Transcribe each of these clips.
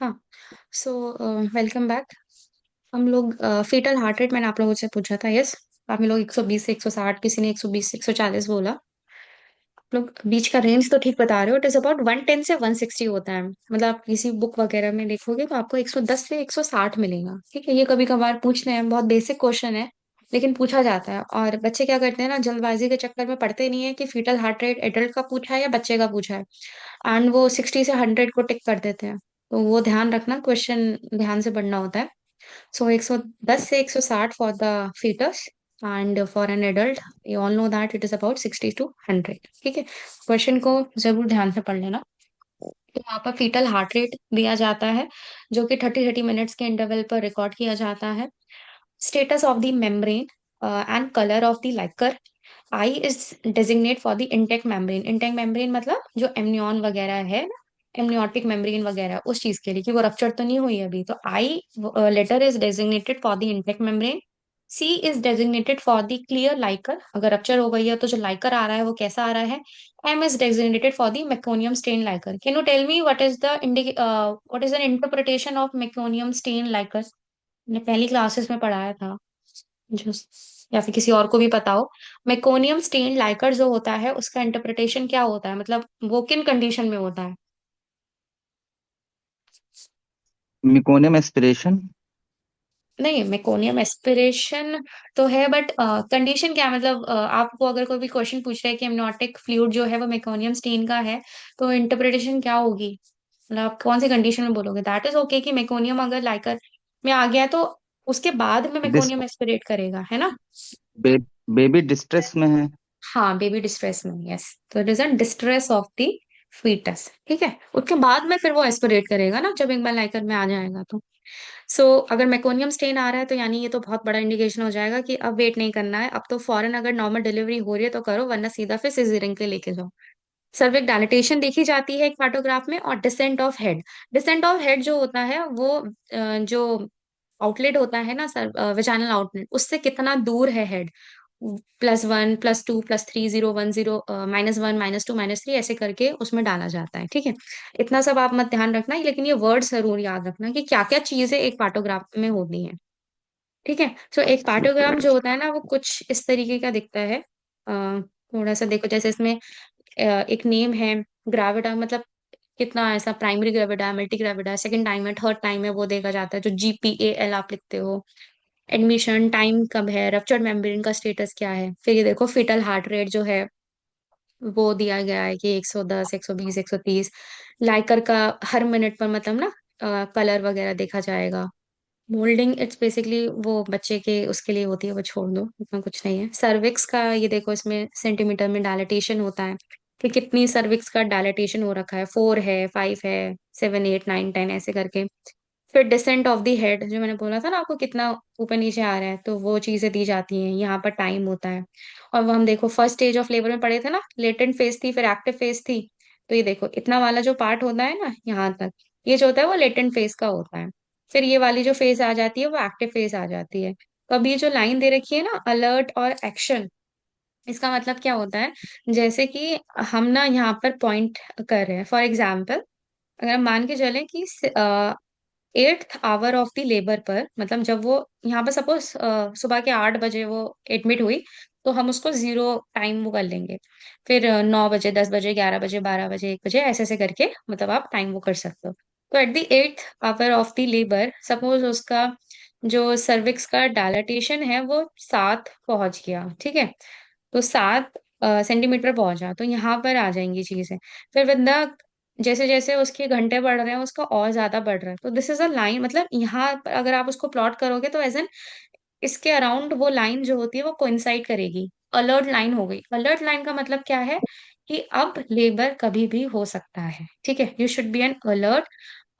हाँ। So welcome back. हम लोग फीटल हार्ट रेट मैंने आप लोगों से पूछा था। यस, आप लोग 120 से 160, किसी ने 120 से 140 बोला। आप लोग बीच का रेंज तो ठीक बता रहे हो। इट इज अबाउट 110 से 160 होता है। मतलब आप किसी बुक वगैरह में देखोगे तो आपको 110 से 160 मिलेगा। ठीक है, ये कभी कभार पूछते हैं, बहुत बेसिक क्वेश्चन है लेकिन पूछा जाता है। और बच्चे क्या करते हैं ना, जल्दबाजी के चक्कर में पढ़ते नहीं है कि फीटल हार्ट रेट एडल्ट का पूछा है या बच्चे का पूछा है, एंड वो 60 से 100 को टिक कर देते हैं। तो वो ध्यान रखना, क्वेश्चन ध्यान से पढ़ना होता है। सो 110 से 160 for the fetus, and for an adult you all know that it is about 60 to 100। ठीक है, क्वेश्चन को जरूर ध्यान से पढ़ लेना। तो यहाँ पर फीटल हार्ट रेट दिया जाता है, जो कि 30-30 मिनट्स के इंटरवल पर रिकॉर्ड किया जाता है। Status of the membrane and colour of the Likert. I is designate for the intact membrane. Intake membrane मतलब जो एमनियन वगैरह है, एमनियोटिक मेम्ब्रेन वगैरह, उस चीज के लिए कि वो रप्चर तो नहीं हुई है अभी। तो I letter is designated for the intact membrane. C is designated for the clear liquor. अगर रप्चर हो गई है तो जो लाइकर आ रहा है वो कैसा आ रहा है। M is designated for the meconium stain liquor. Can you tell me what is the interpretation of meconium stain liquor? मैंने पहली क्लासेस में पढ़ाया था जो, या फिर किसी और को भी पता हो। मेकोनियम स्टेन लाइकर जो होता है उसका इंटरप्रिटेशन क्या होता है, मतलब वो किन कंडीशन में होता है? Meconium aspiration. नहीं, मेकोनियम एस्पिरेशन तो है, बट कंडीशन क्या है? मतलब आपको अगर कोई भी क्वेश्चन पूछ रहा है कि एमनियोटिक फ्लूइड जो है वो मेकोनियम स्टेन का है, तो इंटरप्रिटेशन क्या होगी? मतलब आप कौन सी कंडीशन में बोलोगे? दैट इज ओके कि मेकोनियम अगर लाइकर में आ गया है तो उसके बाद में डिस मेकोनियम एस्पिरेट करेगा, है ना? बे, बेबी डिस्ट्रेस में है। हाँ, बेबी डिस्ट्रेस में, यस। तो it is a distress of the fetus. ठीक है, उसके बाद में फिर वो एस्पिरेट करेगा ना, जब एक बार लाइकर में आ जाएगा तो। अगर मेकोनियम स्टेन आ रहा है तो यानी ये तो बहुत बड़ा इंडिकेशन हो जाएगा कि अब वेट नहीं करना है, अब तो फॉरन अगर नॉर्मल डिलीवरी हो रही है तो करो, वरना सीधा फिर सिजेरियन के लेके जाओ। सर्विक डायलिटेशन देखी जाती है एक पार्टोग्राफ में। और descent of head. Descent of head जो होता है वो जो आउटलेट होता है ना सर, वेजाइनल आउटलेट, उससे कितना दूर है हेड। +1, +2, +3, 0, 1, 0, -1, -2, -3 ऐसे करके उसमें डाला जाता है। ठीक है, इतना सब आप मत ध्यान रखना, लेकिन ये वर्ड जरूर याद रखना कि क्या क्या चीजें एक पार्टोग्राफ में होती हैं। ठीक है, तो एक पार्टोग्राम जो होता है ना वो कुछ इस तरीके का दिखता है। थोड़ा सा देखो, जैसे इसमें एक नेम है, ग्रेविटा, मतलब कितना ऐसा प्राइमरी ग्रेविटा है, मल्टी ग्रेविटा है, सेकंड टाइम है, थर्ड टाइम है, वो देखा जाता है जो GPAL आप लिखते हो। एडमिशन टाइम कब है, रप्चर्ड मेम्ब्रेन का स्टेटस क्या है। फिर ये देखो फीटल हार्ट रेट जो है वो दिया गया है कि 110, 120, 130। लाइकर का हर मिनट पर मतलब ना कलर वगैरह देखा जाएगा। मोल्डिंग इट्स बेसिकली वो बच्चे के उसके लिए होती है, वो छोड़ दो, इतना कुछ नहीं है। सर्विक्स का ये देखो, इसमें सेंटीमीटर में डायलिटेशन होता है कि कितनी सर्विक्स का डायलिटेशन हो रखा है, 4 है, 5 है, 7, 8, 9, 10 ऐसे करके। फिर डिसेंट ऑफ द हेड, जो मैंने बोला था ना आपको कितना ऊपर नीचे आ रहा है, तो वो चीजें दी जाती हैं। यहाँ पर टाइम होता है। और वो हम देखो फर्स्ट स्टेज ऑफ लेबर में पढ़े थे ना, लेटेंट फेज थी, फिर एक्टिव फेज थी। तो ये देखो इतना वाला जो पार्ट होता है ना यहाँ तक, ये जो होता है वो लेटेंट फेज का होता है। फिर ये वाली जो फेज आ जाती है वो एक्टिव फेज आ जाती है। तो अब ये जो लाइन दे रखी है ना, अलर्ट और एक्शन, इसका मतलब क्या होता है? जैसे कि हम ना यहाँ पर पॉइंट कर रहे हैं, फॉर एग्जाम्पल अगर हम मान के चलें कि 8th hour of the labour पर, मतलब जब वो यहाँ पर सपोज सुबह के 8 बजे वो एडमिट हुई, तो हम उसको जीरो टाइम वो कर लेंगे। फिर 9 बजे, 10 बजे, 11 बजे, 12 बजे, 1 बजे, ऐसे ऐसे करके मतलब आप टाइम वो कर सकते हो। तो at the 8th hour of the labour suppose उसका जो सर्विक्स का डायलाटेशन है वो 7 पहुंच गया। ठीक है, तो 7 सेंटीमीटर पहुंचा, तो यहाँ पर आ जाएंगी चीजें। फिर बंदा जैसे जैसे उसके घंटे बढ़ रहे हैं उसका और ज्यादा बढ़ रहा है, तो दिस इज अ लाइन। मतलब यहाँ पर अगर आप उसको प्लॉट करोगे तो एज एन इसके अराउंड वो लाइन जो होती है वो कोइंसाइड करेगी। अलर्ट लाइन हो गई। अलर्ट लाइन का मतलब क्या है कि अब लेबर कभी भी हो सकता है। ठीक है, you should be N alert,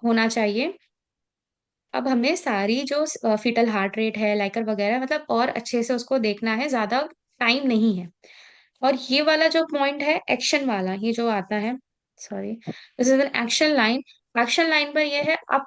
होना चाहिए। अब हमें सारी जो फीटल हार्ट रेट है, लाइकर वगैरह, मतलब और अच्छे से उसको देखना है, ज्यादा टाइम नहीं है। और ये वाला जो पॉइंट है एक्शन वाला, ये जो आता है, sorry, this is an action line. Action line पर ये है, आप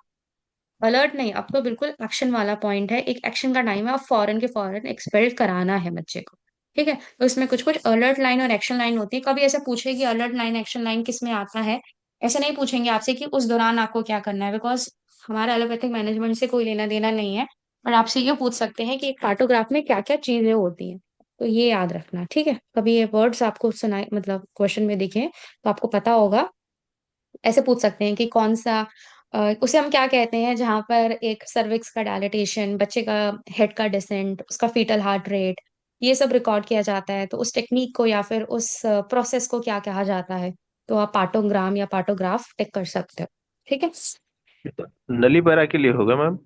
अलर्ट नहीं, अब तो बिल्कुल एक्शन वाला पॉइंट है, एक एक्शन का टाइम है, आप फौरन के फौरन एक्सपेल कराना है बच्चे को। ठीक है, तो इसमें कुछ कुछ अलर्ट लाइन और एक्शन लाइन होती है। कभी ऐसे पूछे कि अलर्ट लाइन एक्शन लाइन किस में आता है, ऐसे नहीं पूछेंगे आपसे कि उस दौरान आपको क्या करना है, बिकॉज हमारा एलोपैथिक मैनेजमेंट से कोई लेना देना नहीं है। और आपसे ये पूछ सकते हैं कि एक पार्टोग्राफ में क्या क्या चीजें होती हैं। तो ये याद रखना, ठीक है? कभी ये वर्ड्स आपको सुनाए, मतलब क्वेश्चन में दिखे, तो आपको पता होगा। ऐसे पूछ सकते हैं कि कौन सा उसे हम क्या कहते हैं जहां पर एक सर्विक्स का डायलेटेशन, बच्चे का हेड का डिसेंट, उसका फीटल हार्ट रेट, ये सब रिकॉर्ड किया जाता है, तो उस टेक्निक को या फिर उस प्रोसेस को क्या कहा जाता है? तो आप पार्टोग्राम या पार्टोग्राफ टिक कर सकते हो, ठीक है? नली पैरा के लिए होगा मैम?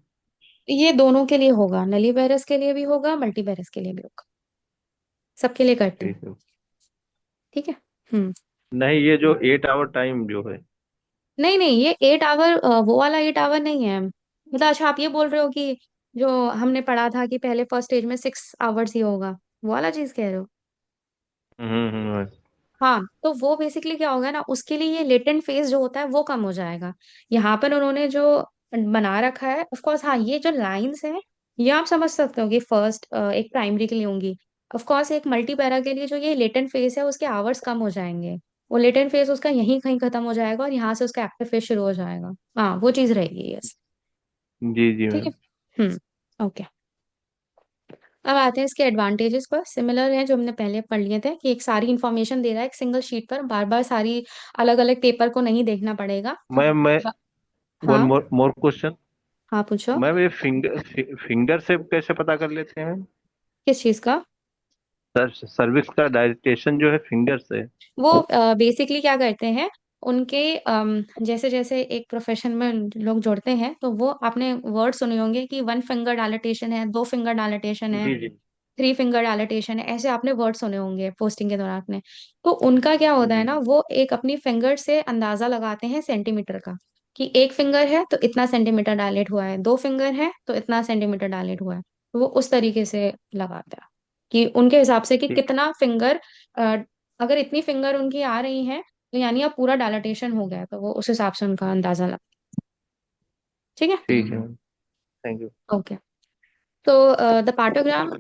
ये दोनों के लिए होगा, नली वायरस के लिए भी होगा, मल्टी वायरस के लिए भी होगा, सबके लिए करते हैं। ठीक है। ठीक है। हम्म। नहीं, ये जो 8 आवर टाइम जो है। नहीं नहीं, ये 8 आवर, वो वाला 8 आवर नहीं है। मतलब अच्छा, आप ये बोल रहे हो कि जो हमने पढ़ा था कि पहले फर्स्ट स्टेज में 6 आवर्स ही होगा, वो वाला चीज कह रहे हो? हम्म। हाँ, तो वो बेसिकली क्या होगा ना, उसके लिए ये लेटेंट फेज जो होता है वो कम हो जाएगा। यहाँ पर उन्होंने जो बना रखा है, ऑफ कोर्स, हाँ, ये जो लाइंस है, ये आप समझ सकते हो कि फर्स्ट एक प्राइमरी के लिए होंगी। ऑफ कोर्स एक मल्टी पैरा के लिए जो ये लेटेंट फेज है उसके आवर्स कम हो जाएंगे। वो लेटेंट फेज उसका यहीं कहीं खत्म हो जाएगा और यहाँ से उसका एक्टिव फेज शुरू हो जाएगा। हाँ, वो चीज रहेगी, यस। जी जी ठीक है। मैम। ओके। अब आते हैं इसके एडवांटेजेस पर। सिमिलर है जो हमने पहले पढ़ लिए थे, कि एक सारी इंफॉर्मेशन दे रहा है एक सिंगल शीट पर, बार बार सारी अलग अलग पेपर को नहीं देखना पड़ेगा। मैं ब- वन हाँ। मोर मोर क्वेश्चन। हाँ, पूछो। मैम ये फिंगर से कैसे पता कर लेते हैं मैम? किस चीज का? सर्विस का डायरेक्टेशन जो है फिंगर से। वो बेसिकली क्या करते हैं, उनके जैसे जैसे एक प्रोफेशन में लोग जुड़ते हैं, तो वो आपने वर्ड सुने होंगे कि 1 फिंगर डायलिटेशन है, 2 फिंगर डायलिटेशन है, जी जी। 3 फिंगर डायलिटेशन है, ऐसे आपने वर्ड सुने होंगे पोस्टिंग के दौरान में। तो उनका क्या होता है जी ना, वो एक अपनी फिंगर से अंदाजा लगाते हैं सेंटीमीटर का, कि 1 फिंगर है तो इतना सेंटीमीटर डायलेट हुआ है, 2 फिंगर है तो इतना सेंटीमीटर डायलेट हुआ है। तो वो उस तरीके से लगाते हैं कि उनके हिसाब से कि ठीक। कितना फिंगर, अगर इतनी फिंगर उनकी आ रही हैं तो यानी अब पूरा डायलिटेशन हो गया है, तो वो उस हिसाब से उनका अंदाजा लगा। ठीक है। ठीक है ma'am. Thank you. Okay. So the partogram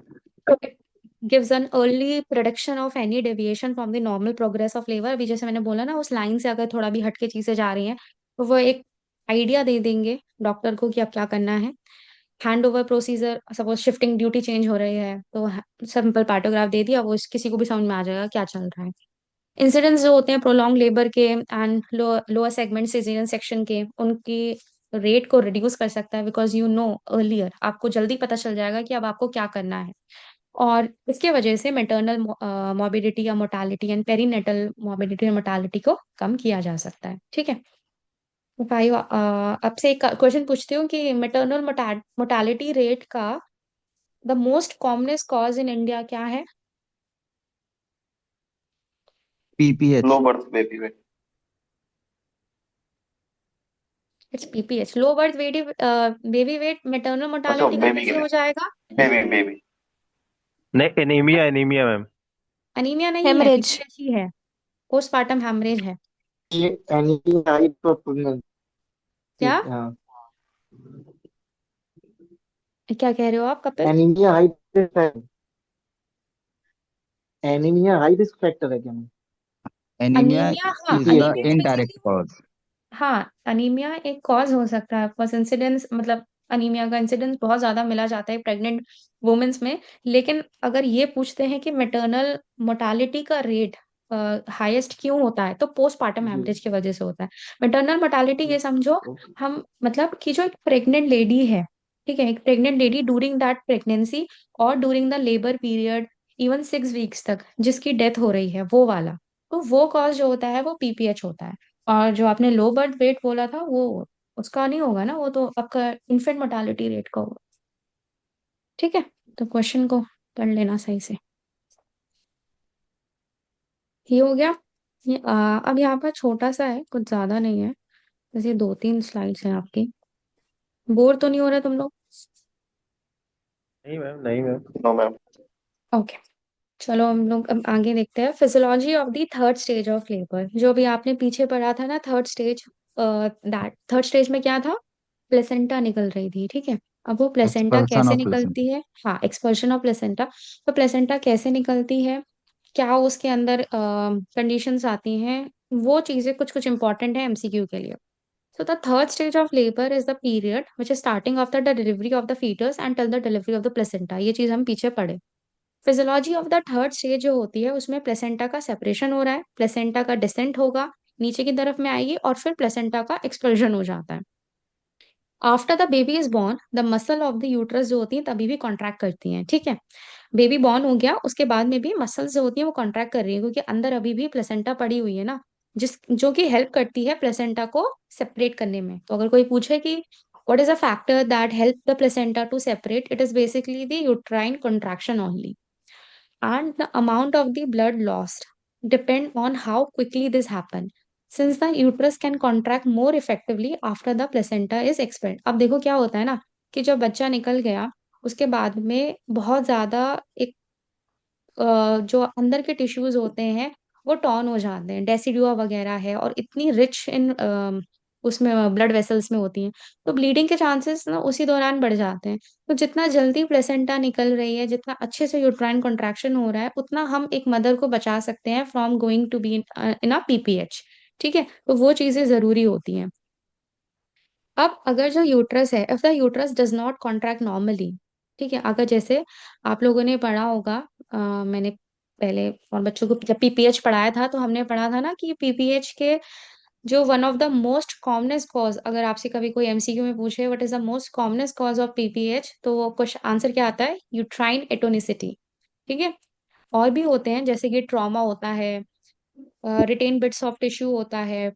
gives an early prediction of any deviation from the normal progress of labor। अभी जैसे मैंने बोला ना, उस लाइन से अगर थोड़ा भी हटके चीजें जा रही हैं, तो वो एक आइडिया दे देंगे डॉक्टर को कि अब क्या करना है। Hand over procedure, suppose shifting duty change हो रही है, तो सिंपल पार्टोग्राफ दे दिया, वो किसी को भी समझ में आ जाएगा क्या चल रहा है। इंसिडेंट्स जो होते हैं प्रोलॉन्ग लेबर के and lower segment caesarean section के, उनकी रेट को रिड्यूस कर सकता है, बिकॉज यू नो अर्लियर, आपको जल्दी पता चल जाएगा कि अब आपको क्या करना है। और इसके वजह से मेटर्नल मॉर्बिडिटी या मोर्टालिटी एंड पेरीनेटल मॉर्बिडिटी और मोर्टालिटी को कम किया जा सकता है। ठीक है। तो भाई, आपसे एक क्वेश्चन पूछती हूँ कि मेटर्नल मोर्टालिटी रेट का the most commonest cause in India क्या है? PPH. Low birth baby weight. It's PPH, low birth baby weight maternal अच्छा, मोर्टालिटी का बेबी के कैसे लिए। हो जाएगा? Baby baby. नहीं, एनीमिया एनीमिया मैम। अनीमिया नहीं है, हेमरेज। पीपीएच ही है। पोस्टमार्टम हेमरेज है। ये एनीमिया हाइपोटेंसी। क्या? हाँ। क्या कह रहे हो आप, Kapil? Anaemia high anaemia high risk factor है क्या मैं? एनीमिया अनीमिया, हाँ, is the anaemia indirect basically, cause. हाँ, अनीमिया एक कॉज हो सकता है, बस इंसिडेंस, मतलब अनीमिया का इंसिडेंस बहुत ज्यादा मिला जाता है प्रेग्नेंट वुमेन्स में। लेकिन अगर ये पूछते हैं कि मेटर्नल मोर्टालिटी का रेट हाईएस्ट क्यों होता है, तो पोस्टपार्टम जी। हेमरेज की वजह से होता है। मेटर्नल मोर्टालिटी ये समझो, ओके। हम मतलब कि जो एक प्रेग्नेंट लेडी है, ठीक है, एक pregnant lady during that pregnancy और during the labour period, even 6 weeks तक जिसकी डेथ हो रही है, वो वाला, तो वो कॉज जो होता है वो पीपीएच होता है। और जो आपने लो बर्थ वेट बोला था, वो उसका नहीं होगा ना, वो तो आपका इन्फेंट मोर्टालिटी रेट का होगा। ठीक है। तो क्वेश्चन को पढ़ लेना सही से। ये हो गया। अब यहाँ पर छोटा सा है, कुछ ज्यादा नहीं है, बस ये 2-3 स्लाइड्स हैं आपकी। बोर तो नहीं हो रहे तुम लोग? नहीं मैम, नहीं मैम। No ma'am. ओके। चलो हम लोग अब आगे देखते हैं, physiology of the third stage of labour. जो भी आपने पीछे पढ़ा था ना, third stage, that third stage में क्या था? प्लेसेंटा निकल रही थी, ठीक है। अब वो प्लेसेंटा एक्सपल्सन कैसे ऑफ प्लेसेंटा। निकलती है? हाँ, एक्सपल्शन ऑफ प्लेसेंटा। तो प्लेसेंटा कैसे निकलती है, क्या उसके अंदर कंडीशंस आती हैं, वो चीजें कुछ कुछ इंपॉर्टेंट है एमसीक्यू के लिए। So the third stage of labor is the period which is starting after the delivery of the fetus and till the delivery of the placenta. ये चीज हम पीछे पढ़े। Physiology of the third stage जो होती है उसमें प्लेसेंटा का सेपरेशन हो रहा है, प्लेसेंटा का डिसेंट होगा, नीचे की तरफ में आएगी और फिर प्लेसेंटा का एक्सपल्जन हो जाता है। After the baby is born the muscle of the uterus जो होती है तभी भी कॉन्ट्रैक्ट करती हैं, ठीक है। बेबी बॉर्न हो गया उसके बाद में भी मसल्स जो होती है वो कॉन्ट्रैक्ट कर रही है क्योंकि अंदर अभी भी प्लेसेंटा पड़ी हुई है ना, जिस जो कि हेल्प करती है प्लेसेंटा को सेपरेट करने में। तो अगर कोई पूछे कि what is a factor that help the placenta to separate, it is basically the uterine contraction only, and the amount of the blood lost depend on how quickly this happen, since the uterus can contract more effectively after the placenta is expelled। अब देखो क्या होता है ना कि जब बच्चा निकल गया उसके बाद में बहुत ज्यादा एक जो अंदर के टिश्यूज होते हैं वो टॉर्न हो जाते हैं, डेसिडुआ वगैरह है और इतनी रिच इन उसमें ब्लड वेसल्स में होती हैं, तो ब्लीडिंग के चांसेस ना उसी दौरान बढ़ जाते हैं। तो जितना जल्दी प्लेसेंटा निकल रही है, जितना अच्छे से यूट्राइन कॉन्ट्रैक्शन हो रहा है, उतना हम एक मदर को बचा सकते हैं from going to be in a PPH. ठीक है, तो वो चीजें जरूरी होती हैं। अब अगर जो यूट्रस है, if the uterus does not contract normally, ठीक है, अगर जैसे आप लोगों ने पढ़ा होगा, मैंने पहले और बच्चों को जब पीपीएच पढ़ाया था तो हमने पढ़ा था ना कि पीपीएच के जो one of the most commonest cause, अगर आपसे कभी कोई एमसीक्यू में पूछे what is the most commonest cause of PPH, तो वो कुछ आंसर क्या आता है, यूट्राइन एटोनिसिटी। ठीक है, और भी होते हैं जैसे कि ट्रॉमा होता है, रिटेन बिट्स ऑफ टिश्यू होता है,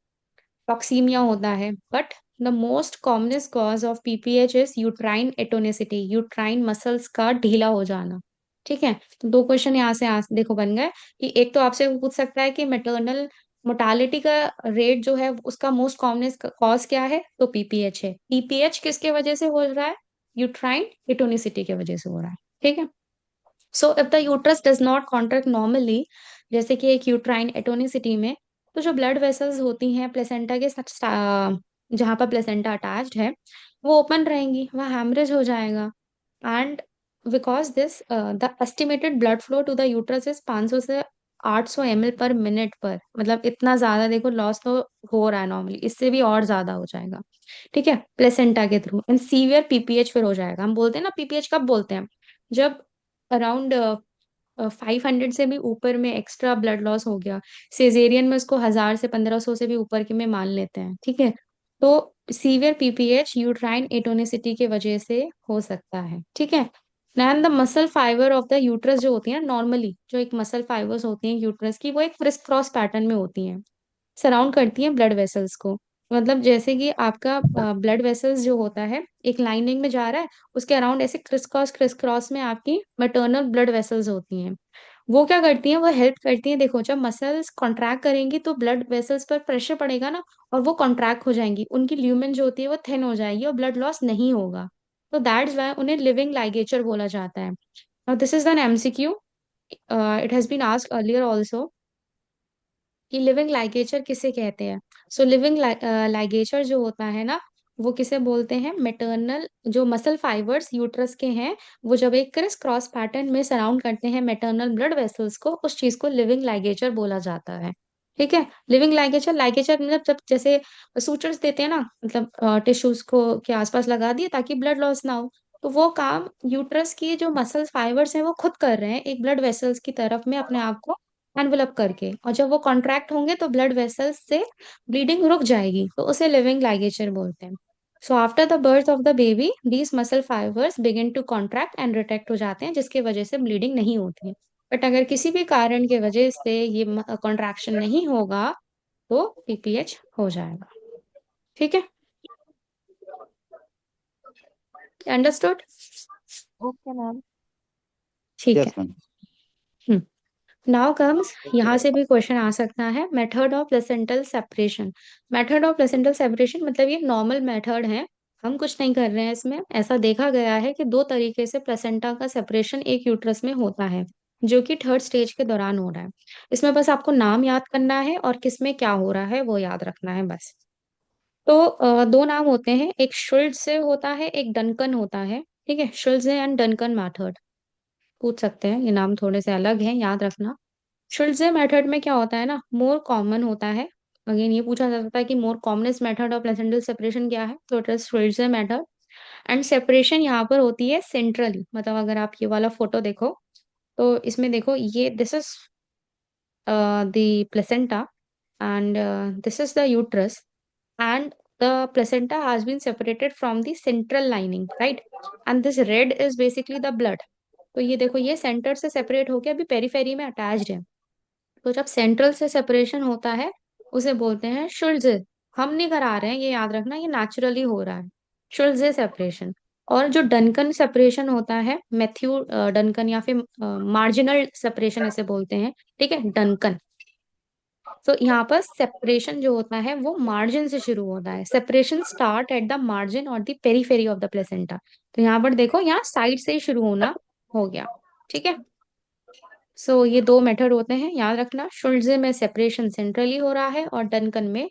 टॉक्सीमिया होता है, but the most commonest cause of PPH is uterine atonicity, uterine muscles का ढीला हो जाना। ठीक है, तो दो क्वेश्चन यहाँ से देखो बन गए कि एक तो आपसे पूछ सकता है कि मेटर्नल मोर्टालिटी का रेट जो है उसका मोस्ट कॉमनेस्ट कॉज क्या है, तो पीपीएच है। पीपीएच किसके वजह से हो रहा है, यूट्राइन एटोनिसिटी के वजह से हो रहा है। ठीक है, so if the uterus does not contract normally, जैसे कि एक यूट्राइन एटोनिसिटी में, तो जो ब्लड वेसल्स होती हैं प्लेसेंटा के साथ जहाँ पर प्लेसेंटा अटैच्ड है वो ओपन रहेंगी, वहाँ हैमरेज हो जाएगा। And because this the estimated blood flow to the uterus is 500 से 800 ml पर मिनट पर, मतलब इतना ज्यादा देखो लॉस तो हो रहा है नॉर्मली, इससे भी और ज्यादा हो जाएगा। ठीक है, प्लेसेंटा के थ्रू एंड सीवियर पीपीएच फिर हो जाएगा। हम बोलते हैं ना पीपीएच कब बोलते हैं, जब अराउंड 500 से भी ऊपर में एक्स्ट्रा ब्लड लॉस हो गया। सीजेरियन में उसको 1000 से 1500 से भी ऊपर के में मान लेते हैं। ठीक है, तो सीवियर पीपीएच यूट्राइन एटोनिसिटी की वजह से हो सकता है। ठीक है, and the muscle fibre of the uterus जो होती है नॉर्मली, जो एक मसल फाइबर्स होती हैं यूट्रस की, वो एक क्रिस क्रॉस पैटर्न में होती हैं, सराउंड करती हैं ब्लड वेसल्स को। मतलब जैसे कि आपका ब्लड वेसल्स जो होता है एक लाइनिंग में जा रहा है, उसके अराउंड ऐसे क्रिस क्रॉस में आपकी मैटरनल ब्लड वेसल्स होती हैं। वो क्या करती हैं, वो हेल्प करती हैं, देखो जब मसल्स कॉन्ट्रैक्ट करेंगी तो ब्लड वेसल्स पर प्रेशर पड़ेगा ना, और वो कॉन्ट्रैक्ट हो जाएंगी, उनकी ल्यूमेन जो होती है वो थिन हो जाएगी और ब्लड लॉस नहीं होगा। तो दैट्स वाई उन्हें लिविंग लाइगेचर बोला जाता है। Now this is an MCQ. It has been asked earlier also कि लिविंग लाइगेचर किसे कहते हैं। सो लिविंग लाइगेचर जो होता है ना, वो किसे बोलते हैं, मेटर्नल जो मसल फाइबर्स यूट्रस के हैं, वो जब एक क्रिस क्रॉस पैटर्न में सराउंड करते हैं मेटर्नल ब्लड वेसल्स को, उस चीज को लिविंग लाइगेचर बोला जाता है। ठीक है, लिविंग लाइगेचर, लाइगेचर मतलब जब जैसे सूचर्स देते हैं ना, मतलब टिश्यूज को के आसपास लगा दिए ताकि ब्लड लॉस ना हो, तो वो काम यूट्रस की जो मसल फाइबर्स हैं वो खुद कर रहे हैं एक ब्लड वेसल्स की तरफ में अपने आप को एनवलप करके, और जब वो कॉन्ट्रैक्ट होंगे तो ब्लड वेसल्स से ब्लीडिंग रुक जाएगी, तो उसे लिविंग लाइगेचर बोलते हैं। So after the birth of the baby these muscle fibres begin to contract and retract हो जाते हैं, जिसकी वजह से ब्लीडिंग नहीं होती है। बट अगर किसी भी कारण की वजह से ये कॉन्ट्रैक्शन नहीं होगा तो पीपीएच हो जाएगा। ठीक है, अंडरस्टूड। Okay ma'am. ठीक है। Yes ma'am. Hmm, now comes, यहाँ से भी क्वेश्चन आ सकता है, method of placental separation. Method of placental separation मतलब ये नॉर्मल मेथड है, हम कुछ नहीं कर रहे हैं इसमें। ऐसा देखा गया है कि दो तरीके से प्लेसेंटा का सेपरेशन एक यूट्रस में होता है, जो कि थर्ड स्टेज के दौरान हो रहा है। इसमें बस आपको नाम याद करना है और किसमें क्या हो रहा है वो याद रखना है बस। तो दो नाम होते हैं, एक शुल्ट्ज़ होता है, एक डनकन होता है। ठीक है, शुल्ट्ज़ एंड डनकन मेथड पूछ सकते हैं, ये नाम थोड़े से अलग हैं, याद रखना। शुल्ट्ज़ मेथड में क्या होता है ना, मोर कॉमन होता है अगेन ये पूछा जा सकता है कि more commonest method of placental separation क्या है, तो it is Schultze method. And separation यहाँ पर होती है सेंट्रली, मतलब अगर आप ये वाला फोटो देखो तो इसमें देखो ये this is the placenta and this is the uterus, and the placenta has been separated from the central lining, right? And this red is basically the blood. तो ये देखो ये सेंटर से सेपरेट होके अभी पेरिफेरी में अटैच्ड है। तो जब सेंट्रल से सेपरेशन होता है उसे बोलते हैं शुल्ज़े। हम नहीं करा रहे हैं, ये याद रखना, ये नेचुरली हो रहा है, शुल्ज़े सेपरेशन। और जो डनकन सेपरेशन होता है, मैथ्यू डनकन या फिर मार्जिनल सेपरेशन ऐसे बोलते हैं, ठीक है, डनकन। तो यहाँ पर सेपरेशन जो होता है वो मार्जिन से शुरू होता है। Separation start at the margin और the periphery of the placenta. तो यहाँ पर देखो, यहाँ साइड से ही शुरू होना हो गया, ठीक है। सो ये दो मेथड होते हैं, याद रखना। शुल्ज़े में सेपरेशन सेंट्रली हो रहा है और डनकन में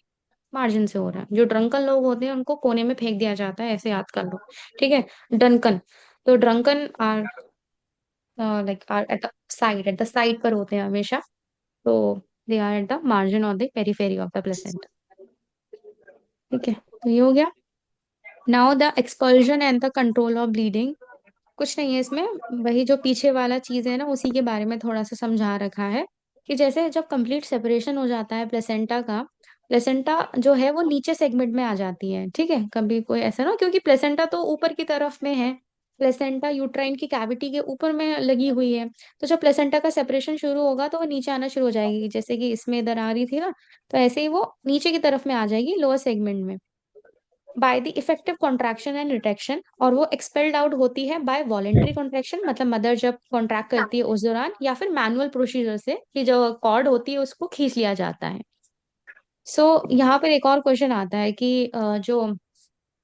मार्जिन से हो रहा है। जो ड्रंकन लोग होते हैं उनको कोने में फेंक दिया जाता है, ऐसे याद कर लो, ठीक है। डनकन, तो Duncan are like are at the side पर होते हैं हमेशा। तो they are at the margin और the periphery of the placenta, ठीक है। तो ये हो गया। Now the expulsion and the control of bleeding. कुछ नहीं है इसमें, वही जो पीछे वाला चीज है ना, उसी के बारे में थोड़ा सा समझा रखा है कि जैसे जब कंप्लीट सेपरेशन हो जाता है प्लेसेंटा का, प्लेसेंटा जो है वो नीचे सेगमेंट में आ जाती है, ठीक है। कभी कोई ऐसा ना, क्योंकि प्लेसेंटा तो ऊपर की तरफ में है, प्लेसेंटा यूट्राइन की कैविटी के ऊपर में लगी हुई है। तो जब प्लेसेंटा का सेपरेशन शुरू होगा तो वो नीचे आना शुरू हो जाएगी, जैसे कि इसमें इधर आ रही थी ना, तो ऐसे ही वो नीचे की तरफ में आ जाएगी, लोअर सेगमेंट में, by the effective contraction and retraction. और वो एक्सपेल्ड आउट होती है बाय वॉलेंट्री कॉन्ट्रैक्शन, मतलब मदर जब कॉन्ट्रैक्ट करती है उस दौरान, या फिर मैनुअल प्रोसीजर से कि जो कॉर्ड होती है उसको खींच लिया जाता है। सो यहाँ पर एक और क्वेश्चन आता है कि जो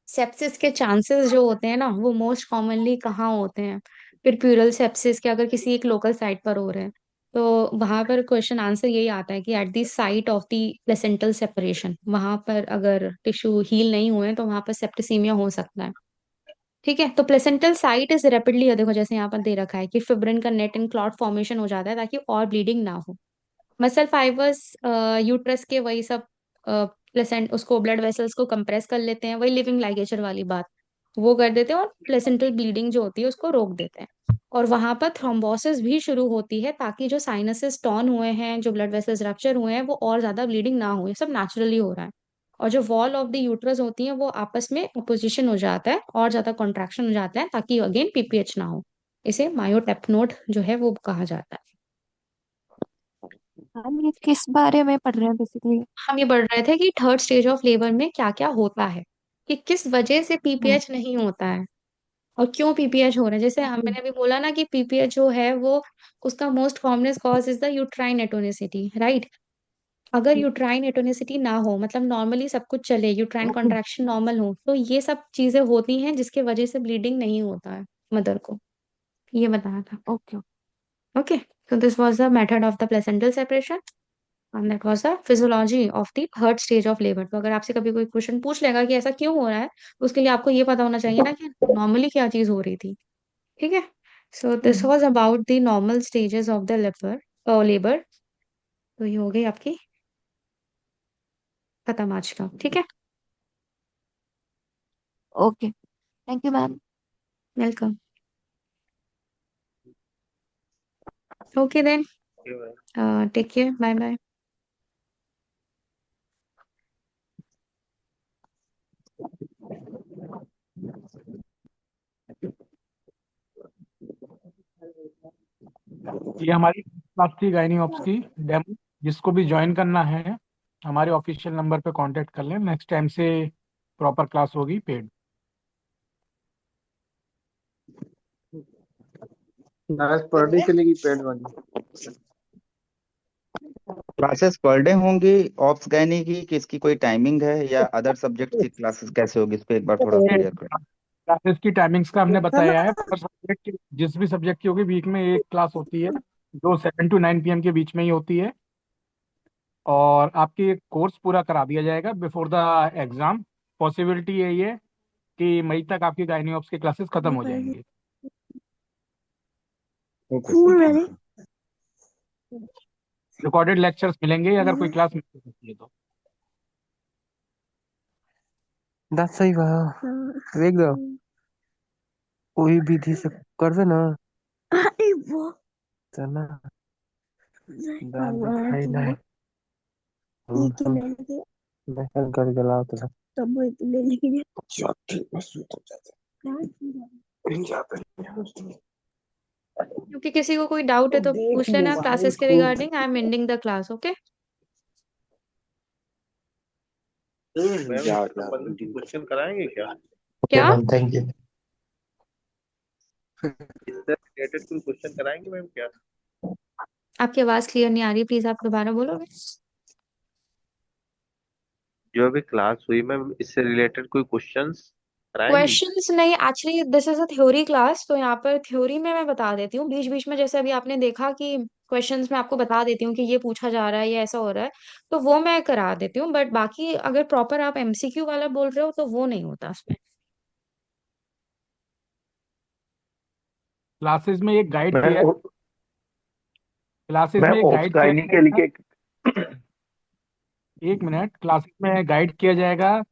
सेप्सिस के चांसेस जो होते हैं ना, वो मोस्ट कॉमनली कहाँ होते हैं। फिर प्यूरल सेप्सिस के अगर किसी एक लोकल साइट पर हो रहे हैं, तो वहां पर क्वेश्चन आंसर यही आता है कि at the site of the placental separation, वहां पर अगर टिश्यू हील नहीं हुए तो वहां पर सेप्टिसीमिया हो सकता है, ठीक है। तो प्लेसेंटल साइट इज रेपिडली, देखो जैसे यहाँ पर दे रखा है कि फिब्रिन का नेट एंड क्लॉट फॉर्मेशन हो जाता है ताकि और ब्लीडिंग ना हो। मसल फाइबर्स यूट्रस के वही सब प्लेसेंट उसको ब्लड वेसल्स को कंप्रेस कर लेते हैं, वही लिविंग लाइगेचर वाली बात, वो कर देते हैं और प्लेसेंटल ब्लीडिंग जो होती है उसको रोक देते हैं। और वहां पर थ्रोम्बोसिस भी शुरू होती है ताकि जो साइनसेस टॉर्न हुए हैं, जो ब्लड वेसल्स रप्चर हुए हैं, वो और ज्यादा ब्लीडिंग ना हो, ये सब नेचुरली हो रहा है। और जो वॉल ऑफ द यूट्रस होती है वो आपस में अपोजिशन हो जाता है और ज्यादा कॉन्ट्रैक्शन हो जाता है ताकि अगेन पीपीएच ना हो। इसे मायोटेपनोड जो है वो कहा जाता है। मैम ये किस बारे में पढ़ रहे हैं बेसिकली? हम ये बढ़ रहे थे कि थर्ड स्टेज ऑफ लेबर में क्या क्या होता है, कि किस वजह से पीपीएच नहीं होता है और क्यों पीपीएच हो रहा है। जैसे मैंने अभी बोला ना कि पीपीएच जो है वो उसका most commonest cause is the uterine atonicity, right. अगर यूट्राइन एटोनिसिटी ना हो, मतलब नॉर्मली सब कुछ चले, यूट्राइन कॉन्ट्रैक्शन नॉर्मल हो, तो ये सब चीजें होती हैं जिसके वजह से ब्लीडिंग नहीं होता है मदर को, ये बताया था। Okay. Okay, so this was the method of the placental separation and that was the physiology of the third stage of labor। तो अगर आपसे कभी कोई क्वेश्चन पूछ लेगा कि ऐसा क्यों हो रहा है, तो उसके लिए आपको ये पता होना चाहिए ना कि नॉर्मली क्या चीज हो रही थी, ठीक है। So this was about the normal stages of the labour. तो ये हो गई आपकी खत्म आज का, ठीक है। Okay, thank you ma'am. Welcome. Okay then, take care, bye bye. ये हमारी क्लास थी गायनी ऑप्स की डेमो। जिसको भी ज्वाइन करना है हमारे ऑफिशियल नंबर पे कांटेक्ट कर लें। नेक्स्ट टाइम से प्रॉपर क्लास होगी पेड। नाइस, पर डे चलेगी पेड वाली? क्लासेस पर डे होंगी ऑप्स गैनी की, कि इसकी कोई टाइमिंग है, या अदर सब्जेक्ट की क्लासेस कैसे होगी, इस पे एक बार थोड़ा क्लियर करें। क्लासेस की टाइमिंग्स का हमने बताया है। पर सब्जेक्ट की, जिस भी सब्जेक्ट की होगी, वीक में एक क्लास होती है जो 7 to 9 PM के बीच में ही होती है। और आपकी कोर्स पूरा करा दिया जाएगा बिफोर द एग्जाम। पॉसिबिलिटी यही है कि मई तक आपकी गायनी ऑप्स की क्लासेस खत्म हो जाएंगी। ओके। रिकॉर्डेड लेक्चर्स मिलेंगे अगर कोई क्लास मिस हो सकती है तो। दांत सही बा देख दो वही विधि से कर दे ना तो ना दांत दिखाई नहीं मैं कल कर गलाओ तो क्योंकि किसी को कोई डाउट है तो पूछ लेना क्लासेस के regarding. I am ending the class. Okay. Question कराएंगे क्या? क्या? थैंक यू इससे रिलेटेड कोई क्वेश्चन कराएंगे मैम क्या? आपकी आवाज क्लियर नहीं आ रही, प्लीज आप दोबारा बोलोगे? जो अभी क्लास हुई मैम इससे रिलेटेड कोई क्वेश्चंस कराएंगी? क्वेश्चंस नहीं, actually this is a theory class, तो यहाँ पर थ्योरी में मैं बता देती हूँ बीच बीच में, जैसे अभी आपने देखा कि क्वेश्चंस में आपको बता देती हूँ कि ये पूछा जा रहा है, ये ऐसा हो रहा है, तो वो मैं करा देती हूँ। बट बाकी अगर प्रॉपर आप एमसीक्यू वाला बोल रहे हो तो वो नहीं होता उसमें। क्लासेस में एक गाइड मैम किया क्लासेस में एक ओप्स गाइड किया गाइनी के जाएगा। लिए एक मिनट, क्लासेस में गाइड किया जाएगा।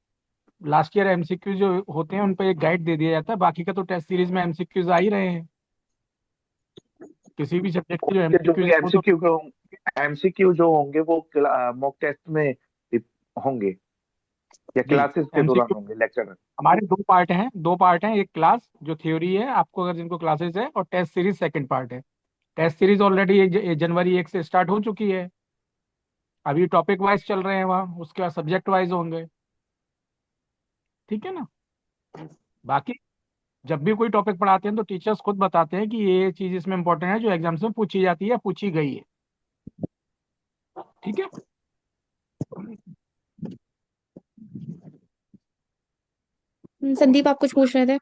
लास्ट ईयर एमसीक्यू जो होते हैं उन पर एक गाइड दे दिया जाता है, बाकी का तो टेस्ट सीरीज में एमसीक्यूज आ ही रहे हैं। किसी भी सब्जेक्ट के जो के जो एमसीक्यूज भी है वो तो एमसीक्यू जो होंगे वो मॉक टेस्ट में होंगे या जी। क्लासेस के दौरान एमसीक्यू होंगे लेक्चर? हमारे दो पार्ट हैं, एक क्लास जो थ्योरी है आपको अगर जिनको क्लासेस है, और टेस्ट सीरीज सेकंड पार्ट है। टेस्ट सीरीज ऑलरेडी जनवरी 1 से स्टार्ट हो चुकी है। अभी टॉपिक वाइज चल रहे हैं वहाँ, उसके बाद सब्जेक्ट वाइज होंगे। ठीक है ना? बाकी जब भी कोई टॉपिक पढ़ाते हैं तो टीचर्स खुद बताते हैं कि ये चीज इसमें इंपॉर्टेंट है जो एग्जाम्स में पूछी जाती है, पूछी गई है। ठीक है। संदीप आप कुछ पूछ रहे थे?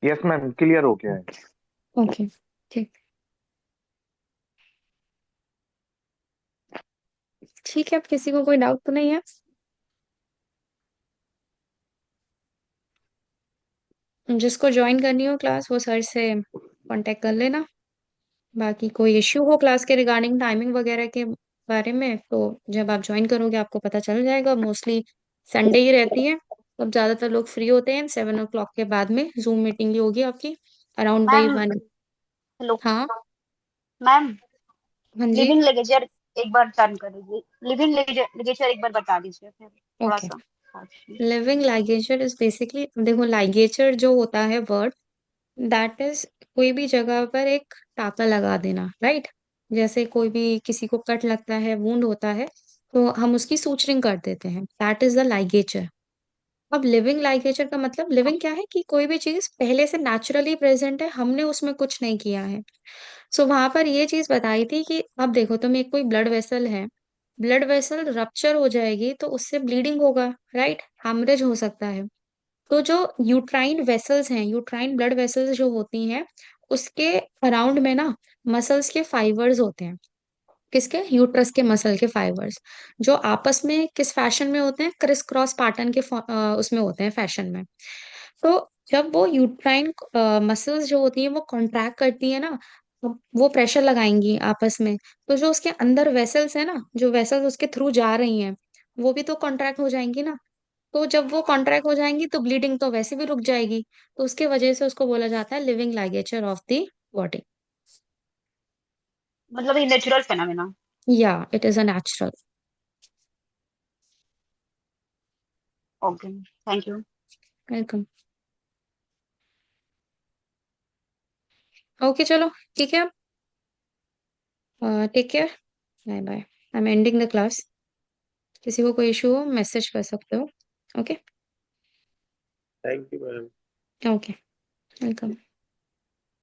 यस मैम क्लियर हो गया है। ओके, ठीक। ठीक है, अब किसी को कोई डाउट तो नहीं है? जिसको ज्वाइन करनी हो क्लास वो सर से कांटेक्ट कर लेना। बाकी कोई इश्यू हो क्लास के रिगार्डिंग टाइमिंग वगैरह के बारे में तो जब आप ज्वाइन करोगे आपको पता चल जाएगा। मोस्टली संडे ही रहती है, तब ज्यादातर लोग फ्री होते हैं। 7 o'clock के बाद में जूम मीटिंग भी होगी आपकी अराउंड वही मैम 1। हेलो हाँ। मैम, हाँ जी। लिविंग लिगेचर एक बार टर्न कर दीजिए। लिविंग लिगेचर एक बार बता दीजिए फिर थोड़ा ओके। सा। लिविंग लाइगेचर इज बेसिकली, देखो लाइगेचर जो होता है वर्ड, दैट इज कोई भी जगह पर एक टाका लगा देना, राइट? जैसे कोई भी किसी को कट लगता है, वुंड होता है, तो हम उसकी सूचरिंग कर देते हैं, दैट इज द लाइगेचर। अब लिविंग लाइगेचर का मतलब, लिविंग क्या है कि कोई भी चीज पहले से नेचुरली प्रेजेंट है, हमने उसमें कुछ नहीं किया है। सो वहां पर ये चीज बताई थी कि अब देखो तुम, एक कोई ब्लड वेसल है, ब्लड वेसल रप्चर हो जाएगी तो उससे ब्लीडिंग होगा, राइट? हेमरेज हो सकता है। तो जो यूट्राइन वेसल्स हैं, यूट्राइन ब्लड वेसल्स जो होती हैं, उसके अराउंड में ना मसल्स के फाइबर्स होते हैं। किसके? यूट्रस के मसल के फाइबर्स, जो आपस में किस फैशन में होते हैं? क्रिस क्रॉस पैटर्न के उसमें होते हैं, फैशन में। तो जब वो यूट्राइन मसल्स जो होती हैं वो कॉन्ट्रैक्ट करती है ना, तो वो प्रेशर लगाएंगी आपस में, तो जो उसके अंदर वेसल्स है ना, जो वेसल्स उसके थ्रू जा रही हैं, वो भी तो कॉन्ट्रैक्ट हो जाएंगी ना। तो जब वो कॉन्ट्रैक्ट हो जाएंगी तो ब्लीडिंग तो वैसे भी रुक जाएगी। तो उसके वजह से उसको बोला जाता है living ligature of the body. मतलब ये नेचुरल फेनोमेना। या it is a natural. Okay, thank you. Welcome. Okay चलो, ठीक है। Take care, bye bye. I am ending the class. किसी को कोई इशू हो मैसेज कर सकते हो। Okay. Thank you ma'am. Okay, welcome.